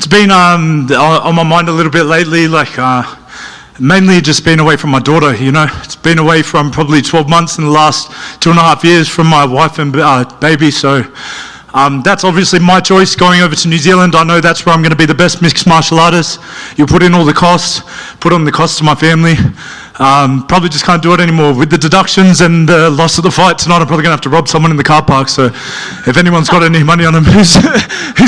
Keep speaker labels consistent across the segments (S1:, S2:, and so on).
S1: been on my mind a little bit lately, like mainly just being away from my daughter, you know. It's been away from probably 12 months in the last 2.5 years from my wife and baby, so that's obviously my choice, going over to New Zealand. I know that's where I'm going to be the best mixed martial artist. You put in all the costs, put on the costs to my family. Probably just can't do it anymore. With the deductions and the loss of the fight tonight, I'm probably going to have to rob someone in the car park. So if anyone's got any money on him, who's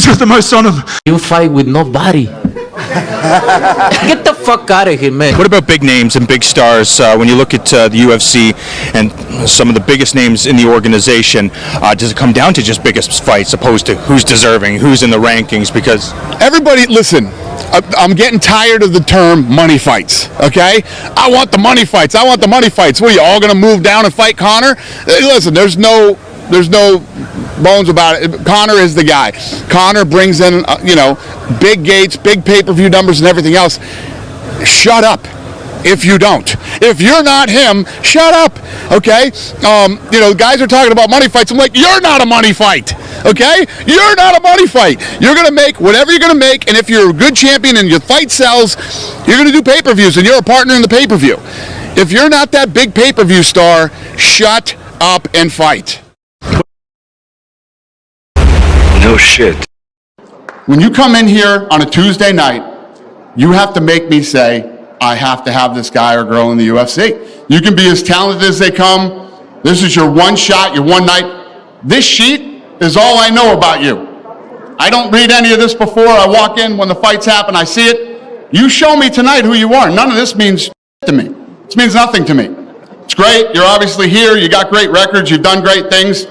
S1: got the most on him?
S2: You fight with nobody. Get the fuck out of here, man.
S3: What about big names and big stars? When you look at the UFC and some of the biggest names in the organization, does it come down to just biggest fights opposed to who's deserving, who's in the rankings? Because
S4: everybody, listen, I'm getting tired of the term money fights, okay? I want the money fights. I want the money fights. What, are you all going to move down and fight Conor? Listen, there's no bones about it. Conor is the guy. Conor brings in, big gates, big pay-per-view numbers and everything else. Shut up if you don't. If you're not him, shut up, okay? Guys are talking about money fights. I'm like, you're not a money fight, okay? You're not a money fight. You're going to make whatever you're going to make, and if you're a good champion and your fight sells, you're going to do pay-per-views, and you're a partner in the pay-per-view. If you're not that big pay-per-view star, shut up and fight.
S5: No shit.
S4: When you come in here on a Tuesday night, you have to make me say, I have to have this guy or girl in the UFC. You can be as talented as they come. This is your one shot, your one night. This sheet is all I know about you. I don't read any of this before. I walk in when the fights happen, I see it. You show me tonight who you are. None of this means to me. This means nothing to me. It's great. You're obviously here. You got great records. You've done great things.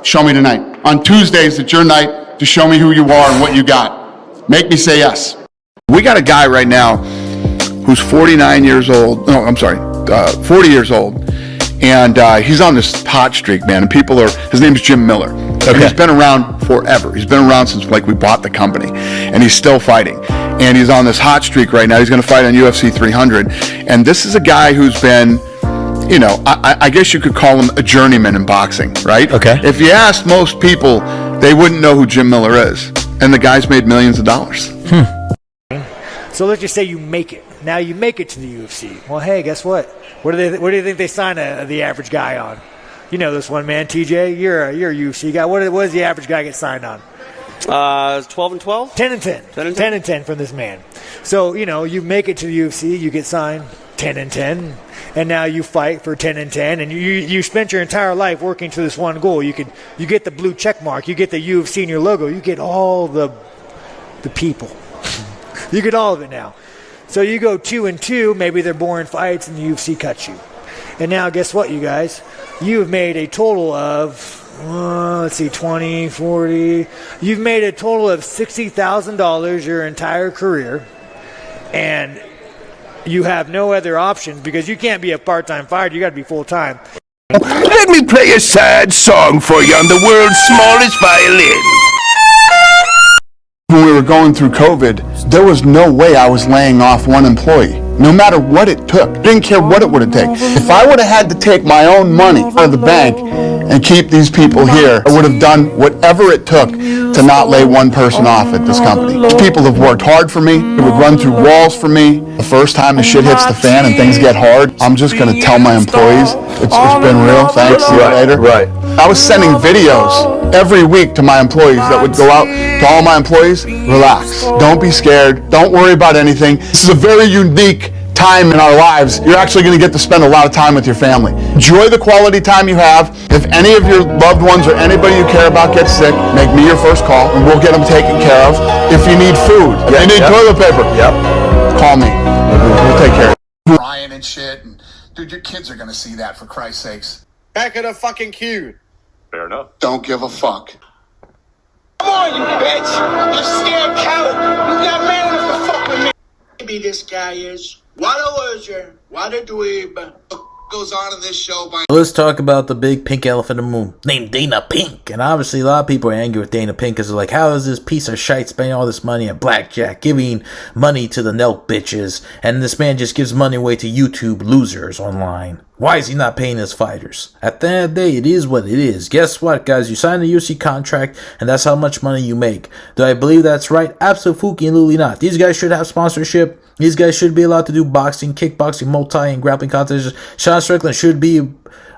S4: Show me tonight. On Tuesdays, it's your night to show me who you are and what you got. Make me say yes. We got a guy right now who's 49 years old. No, I'm sorry, 40 years old. And he's on this hot streak, man. And his name's Jim Miller. Okay. And he's been around forever. He's been around since we bought the company. And he's still fighting. And he's on this hot streak right now. He's going to fight on UFC 300. And this is a guy who's been, I guess you could call him a journeyman in boxing, right? Okay. If you asked most people, they wouldn't know who Jim Miller is. And the guy's made millions of dollars.
S6: So let's just say you make it. Now you make it to the UFC. Well, hey, guess what? What do you think they sign the average guy on? You know this one, man. TJ, you're a UFC guy. What does the average guy get signed on?
S7: 12 and 12?
S6: 10 and 10. 10 and 10 from this man. So, you make it to the UFC, you get signed 10 and 10, and now you fight for 10 and 10, and you spent your entire life working to this one goal. You get the blue check mark, you get the UFC in your logo, you get all the people. You get all of it now. So you go 2 and 2, maybe they're boring fights, and the UFC cuts you. And now guess what, you guys? You have made a total of 20, 40. You've made a total of $60,000 your entire career, and you have no other options because you can't be a part-time fighter. You got to be full-time.
S5: Let me play a sad song for you on the world's smallest violin.
S4: When we were going through COVID, there was no way I was laying off one employee, no matter what it took. Didn't care what it would have taken. If I would have had to take my own money out of the bank and keep these people here, I would have done whatever it took to not lay one person off at this company. These people have worked hard for me. They would run through walls for me. The first time the shit hits the fan and things get hard, I'm just going to tell my employees, it's been real, thanks, see you later.
S5: Right.
S4: I was sending videos every week to my employees that would go out to all my employees. Relax. Don't be scared. Don't worry about anything. This is a very unique time in our lives. You're actually going to get to spend a lot of time with your family. Enjoy the quality time you have. If any of your loved ones or anybody you care about gets sick, make me your first call and we'll get them taken care of. If you need food, if you need toilet paper, call me. We'll take care of it. Ryan and shit. And, dude, your kids are going to see that, for Christ's sakes.
S8: Back of the fucking queue.
S5: Fair enough.
S4: Don't give a fuck.
S8: Come on, you bitch! You scared coward! You not man enough to fuck with me! Maybe this guy is. What a loser! What a dweeb! Goes on in this show by.
S2: Let's talk about the big pink elephant in the room named Dana Pink. And obviously a lot of people are angry with Dana Pink because they're like, how is this piece of shite spending all this money on blackjack, giving money to the Nelk bitches, and this man just gives money away to YouTube losers online. Why is he not paying his fighters? At the end of the day, it is what it is. Guess what, guys? You sign a UFC contract, and that's how much money you make. Do I believe that's right? Absolutely not. These guys should have sponsorship. These guys should be allowed to do boxing, kickboxing, multi, and grappling contests. Sean Strickland should be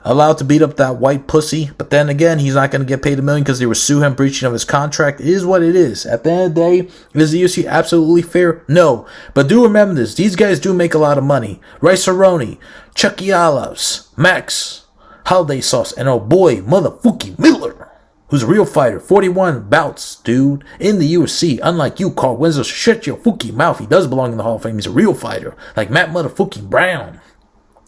S2: allowed to beat up that white pussy. But then again, he's not going to get paid $1 million because they will sue him breaching of his contract. It is what it is. At the end of the day, is the UFC absolutely fair? No. But do remember this. These guys do make a lot of money. Rice Cerrone, Chucky Olives, Max, Holiday Sauce, and oh boy, motherfucking Miller, who's a real fighter. 41 bouts, dude, in the UFC. Unlike you, Carl Winslow, shut your fucking mouth. He does belong in the Hall of Fame. He's a real fighter. Like Matt motherfucking Brown.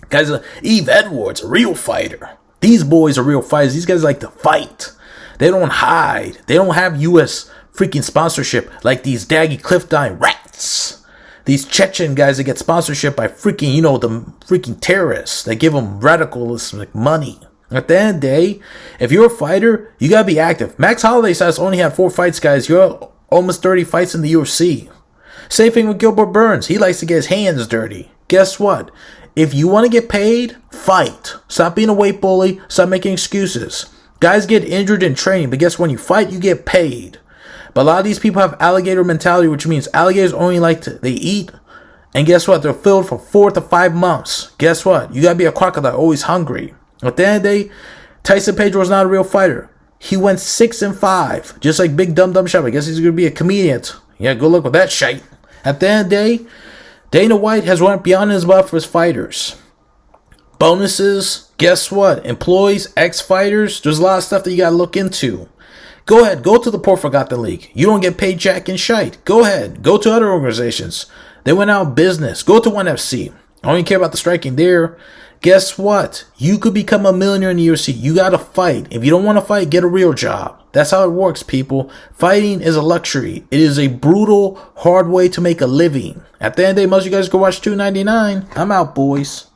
S2: Guys, Eve Edwards, a real fighter. These boys are real fighters. These guys like to fight. They don't hide. They don't have U.S. freaking sponsorship like these daggy Cliff Dine rats. These Chechen guys that get sponsorship by freaking, the freaking terrorists. They give them radicalism money. At the end of the day, if you're a fighter, you gotta be active. Max Holloway says only had 4 fights, guys. You're almost 30 fights in the UFC. Same thing with Gilbert Burns. He likes to get his hands dirty. Guess what? If you want to get paid, fight. Stop being a weight bully. Stop making excuses. Guys get injured in training, but guess when you fight, you get paid. But a lot of these people have alligator mentality, which means alligators only they eat. And guess what? They're filled for 4 to 5 months. Guess what? You got to be a crocodile, always hungry. At the end of the day, Tyson Pedro is not a real fighter. He went 6-5, just like Big Dumb Shop. I guess he's going to be a comedian. Yeah, good luck with that shite. At the end of the day, Dana White has went beyond his butt for his fighters. Bonuses, guess what? Employees, ex-fighters, there's a lot of stuff that you got to look into. Go ahead, go to the Poor Forgotten League. You don't get paid jack and shite. Go ahead, go to other organizations. They went out of business. Go to 1FC. I don't even care about the striking there. Guess what? You could become a millionaire in the UFC. You got to fight. If you don't want to fight, get a real job. That's how it works, people. Fighting is a luxury. It is a brutal, hard way to make a living. At the end of the day, most of you guys go watch 299. I'm out, boys.